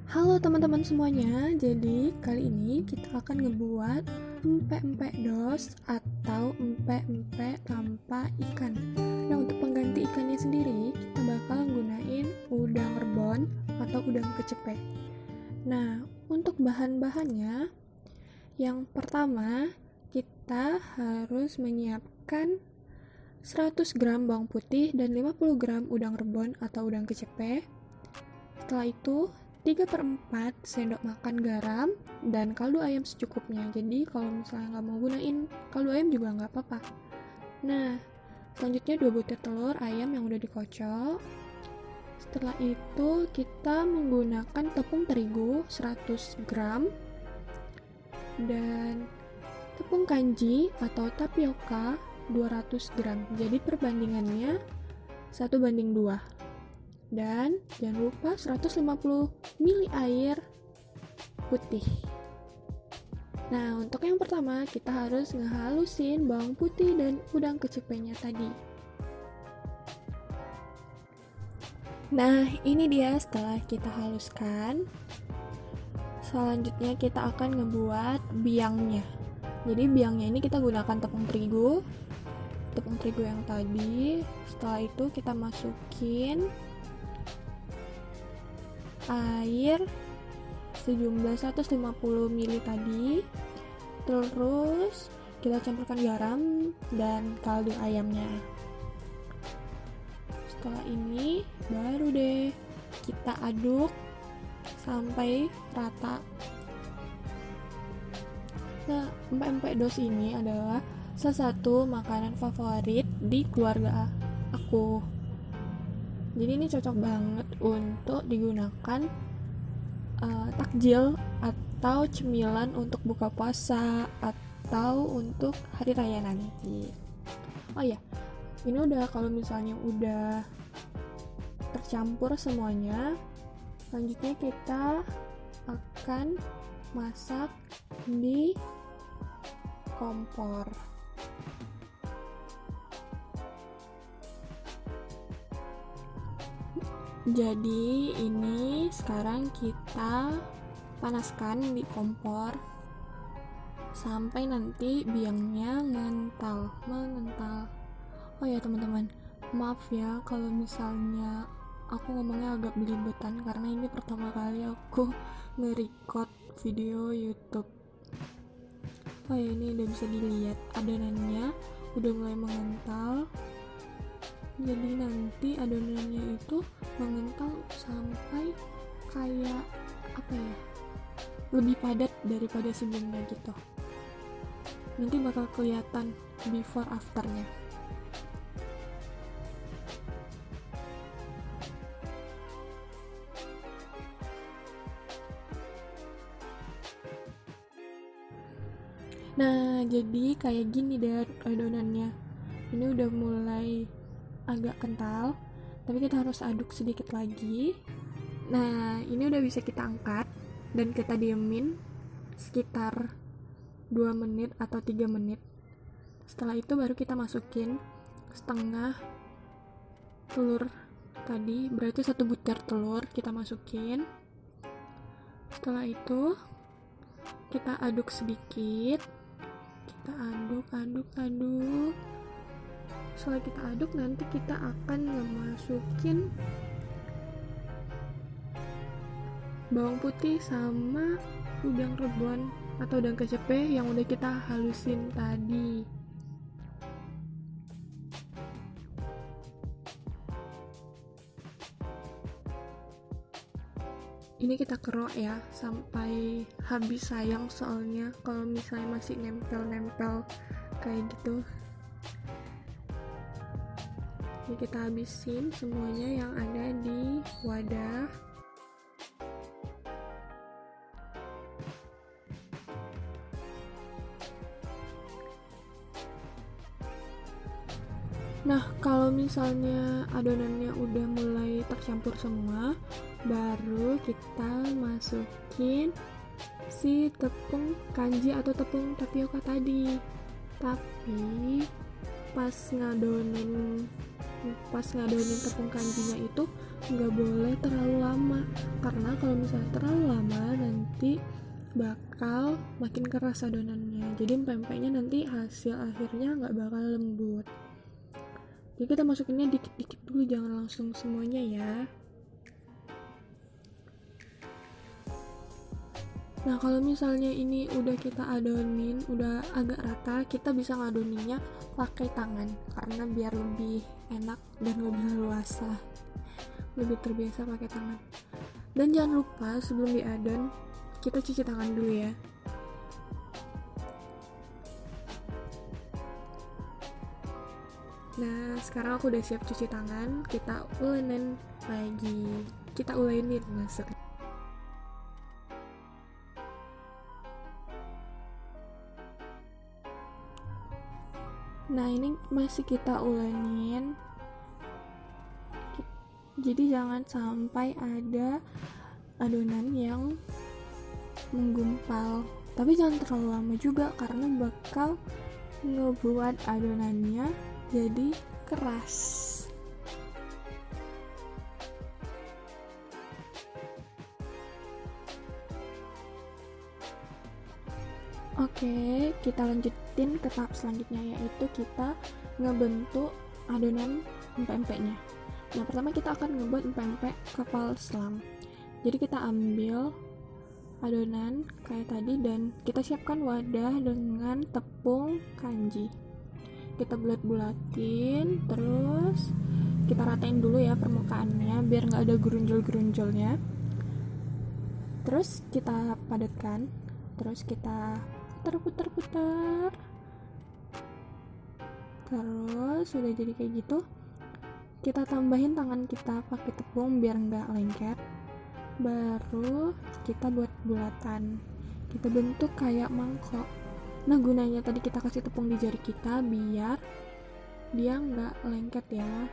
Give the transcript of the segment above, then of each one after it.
Halo teman-teman semuanya, jadi kali ini kita akan ngebuat empek-empek dos atau empek-empek tanpa ikan. Nah, untuk pengganti ikannya sendiri, kita bakal gunain udang rebon atau udang kecepek. Nah, untuk bahan-bahannya, yang pertama kita harus menyiapkan 100 gram bawang putih dan 50 gram udang rebon atau udang kecepek. Setelah itu 3/4 sendok makan garam dan kaldu ayam secukupnya. Jadi kalau misalnya nggak mau gunain kaldu ayam juga nggak apa-apa. Nah, selanjutnya 2 butir telur ayam yang udah dikocok. Setelah itu kita menggunakan tepung terigu 100 gram dan tepung kanji atau tapioka 200 gram. Jadi perbandingannya 1:2. Dan jangan lupa 150 ml air putih. Nah, untuk yang pertama kita harus ngehalusin bawang putih dan udang kecepeknya tadi. Nah, ini dia setelah kita haluskan. Selanjutnya kita akan ngebuat biangnya. Jadi biangnya ini kita gunakan tepung terigu yang tadi. Setelah itu kita masukin air sejumlah 150 ml tadi, terus kita campurkan garam dan kaldu ayamnya. Setelah ini baru deh kita aduk sampai rata. Nah, empek-empek dos ini adalah salah satu makanan favorit di keluarga aku. Jadi ini cocok banget untuk digunakan takjil atau cemilan untuk buka puasa atau untuk hari raya nanti. Oh ya, ini udah kalau misalnya udah tercampur semuanya, selanjutnya kita akan masak di kompor. Jadi ini sekarang kita panaskan di kompor sampai nanti biangnya mengental. Oh ya teman-teman, maaf ya kalau misalnya aku ngomongnya agak belibetan karena ini pertama kali aku nge-record video YouTube. Oh ya, ini udah bisa dilihat adonannya udah mulai mengental. Jadi nanti adonannya itu mengental sampai kayak apa ya, lebih padat daripada sebelumnya gitu. Nanti bakal kelihatan before afternya. Nah, jadi kayak gini deh adonannya. Ini udah mulai agak kental, tapi kita harus aduk sedikit lagi. Nah, ini udah bisa kita angkat dan kita diemin sekitar 2 menit atau 3 menit. Setelah itu baru kita masukin setengah telur tadi, berarti 1 butir telur kita masukin. Setelah itu kita aduk sedikit, kita aduk. Setelah kita aduk, nanti kita akan memasukin bawang putih sama udang rebon atau udang kecepek yang udah kita halusin tadi. Ini kita kerok ya sampai habis, sayang soalnya kalau misalnya masih nempel kayak gitu. Ini kita habisin semuanya yang ada di wadah. Nah, kalau misalnya adonannya udah mulai tercampur semua, baru kita masukin si tepung kanji atau tepung tapioka tadi. Tapi pas ngadonin tepung kanjinya itu nggak boleh terlalu lama, karena kalau misalnya terlalu lama nanti bakal makin keras adonannya, jadi empek-empeknya nanti hasil akhirnya nggak bakal lembut. Jadi kita masukinnya dikit-dikit dulu, jangan langsung semuanya ya. Nah kalau misalnya ini udah kita adonin, udah agak rata, kita bisa ngadoninnya pakai tangan, karena biar lebih enak dan lebih leluasa, lebih terbiasa pakai tangan. Dan jangan lupa sebelum diadon, kita cuci tangan dulu ya. Nah sekarang aku udah siap cuci tangan, kita ulenin lagi, kita ulenin maksudnya. Nah ini masih kita ulenin, jadi jangan sampai ada adonan yang menggumpal, tapi jangan terlalu lama juga karena bakal ngebuat adonannya jadi keras. Oke, kita lanjutin ke tahap selanjutnya, yaitu kita ngebentuk adonan empek-empeknya. Nah, pertama kita akan ngebuat empek-empek kapal selam. Jadi kita ambil adonan kayak tadi dan kita siapkan wadah dengan tepung kanji. Kita bulat-bulatin, terus kita ratain dulu ya permukaannya biar nggak ada gerunjol-gerunjolnya. Terus kita padatkan, terus kita putar-putar. Terus udah jadi kayak gitu, kita tambahin tangan kita pakai tepung biar nggak lengket. Baru kita buat bulatan, kita bentuk kayak mangkok. Nah gunanya tadi kita kasih tepung di jari kita biar dia nggak lengket ya.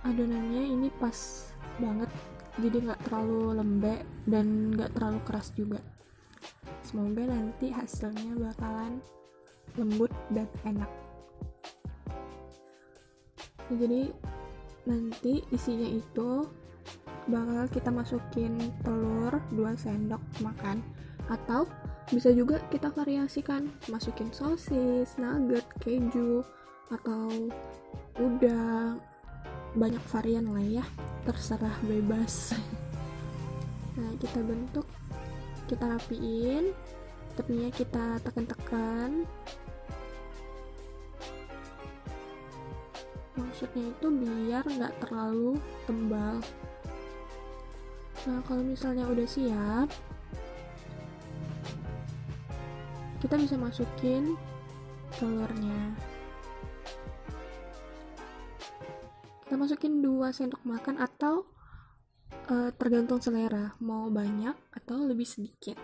Adonannya ini pas banget, jadi nggak terlalu lembek dan nggak terlalu keras juga. Semoga nanti hasilnya bakalan lembut dan enak. Nah, jadi nanti isinya itu bakal kita masukin telur 2 sendok makan, atau bisa juga kita variasikan, masukin sosis, nugget, keju, atau udang, banyak varian lah ya, terserah bebas. Nah kita bentuk, kita rapiin, tepinya kita tekan-tekan, maksudnya itu biar nggak terlalu tebal. Nah kalau misalnya udah siap, kita bisa masukin telurnya. Kita masukin 2 sendok makan atau tergantung selera, mau banyak atau lebih sedikit.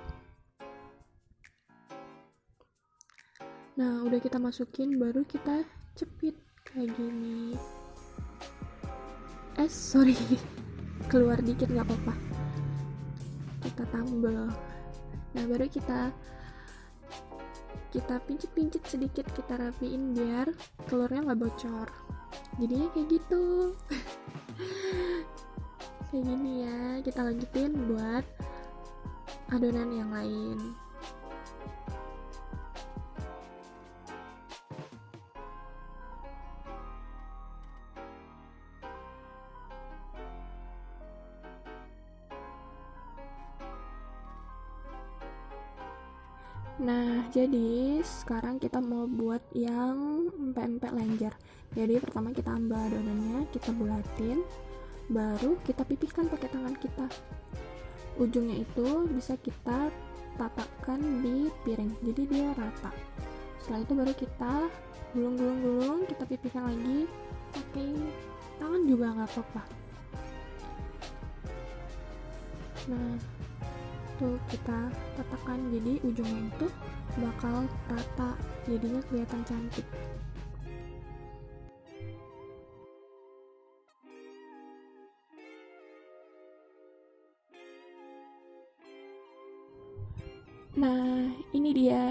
Nah udah kita masukin, baru kita cepit kayak gini. Sorry keluar dikit nggak apa-apa, kita tambal. Nah baru kita pincit-pincit sedikit, kita rapiin biar telurnya nggak bocor, jadinya kayak gitu. Kayak gini ya. Kita lanjutin buat adonan yang lain. Nah, jadi sekarang kita mau buat yang empek-empek lenjer. Jadi pertama kita ambil adonannya, kita bulatin, baru kita pipihkan pakai tangan kita. Ujungnya itu bisa kita tatakkan di piring, jadi dia rata. Setelah itu baru kita gulung-gulung, kita pipihkan lagi pakai tangan juga nggak apa-apa. Nah, tuh kita tatakkan, jadi ujungnya itu bakal rata, jadinya kelihatan cantik. Nah ini dia,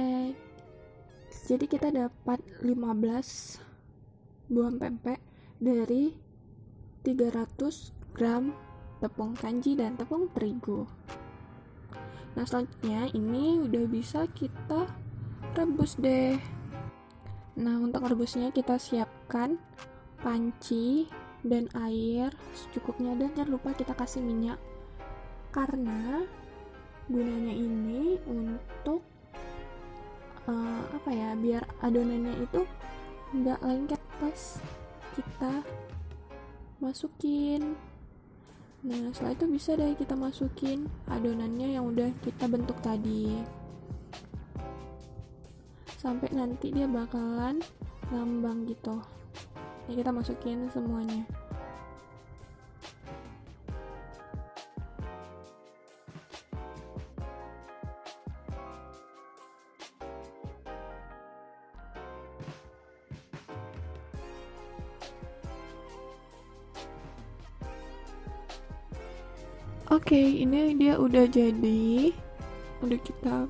jadi kita dapat 15 buah pempek dari 300 gram tepung kanji dan tepung terigu. Nah, selanjutnya ini udah bisa kita rebus deh. Nah, untuk rebusnya kita siapkan panci dan air secukupnya, dan jangan lupa kita kasih minyak karena gunanya ini untuk biar adonannya itu nggak lengket pas kita masukin. Nah, setelah itu bisa deh kita masukin adonannya yang udah kita bentuk tadi sampai nanti dia bakalan ngambang gitu. Ini kita masukin semuanya. Oke, ini dia udah jadi. Udah kita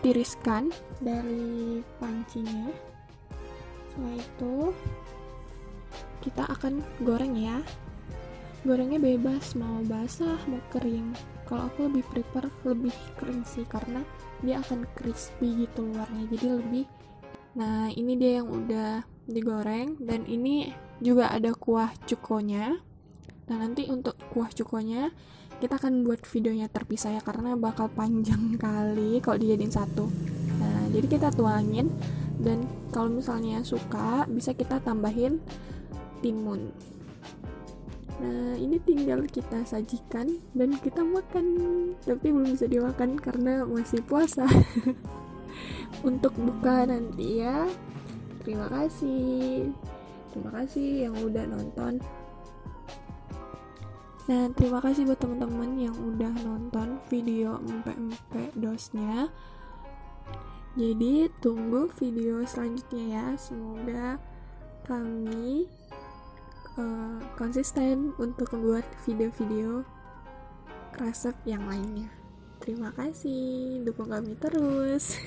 tiriskan dari pancinya. Setelah itu kita akan goreng ya. Gorengnya bebas, mau basah mau kering. Kalau aku lebih prefer lebih kering sih, karena dia akan crispy gitu luarnya, jadi lebih. Nah, ini dia yang udah digoreng, dan ini juga ada kuah cukonya. Nah, nanti untuk kuah cukonya kita akan buat videonya terpisah ya, karena bakal panjang kali kalau dijadiin satu. Nah, jadi kita tuangin, dan kalau misalnya suka bisa kita tambahin timun. Nah, ini tinggal kita sajikan dan kita makan, tapi belum bisa dimakan karena masih puasa. Untuk buka nanti ya. Terima kasih yang udah nonton. Nah, terima kasih buat teman-teman yang udah nonton video empek-empek dosnya. Jadi tunggu video selanjutnya ya. Semoga kami konsisten untuk membuat video-video resep yang lainnya. Terima kasih, dukung kami terus.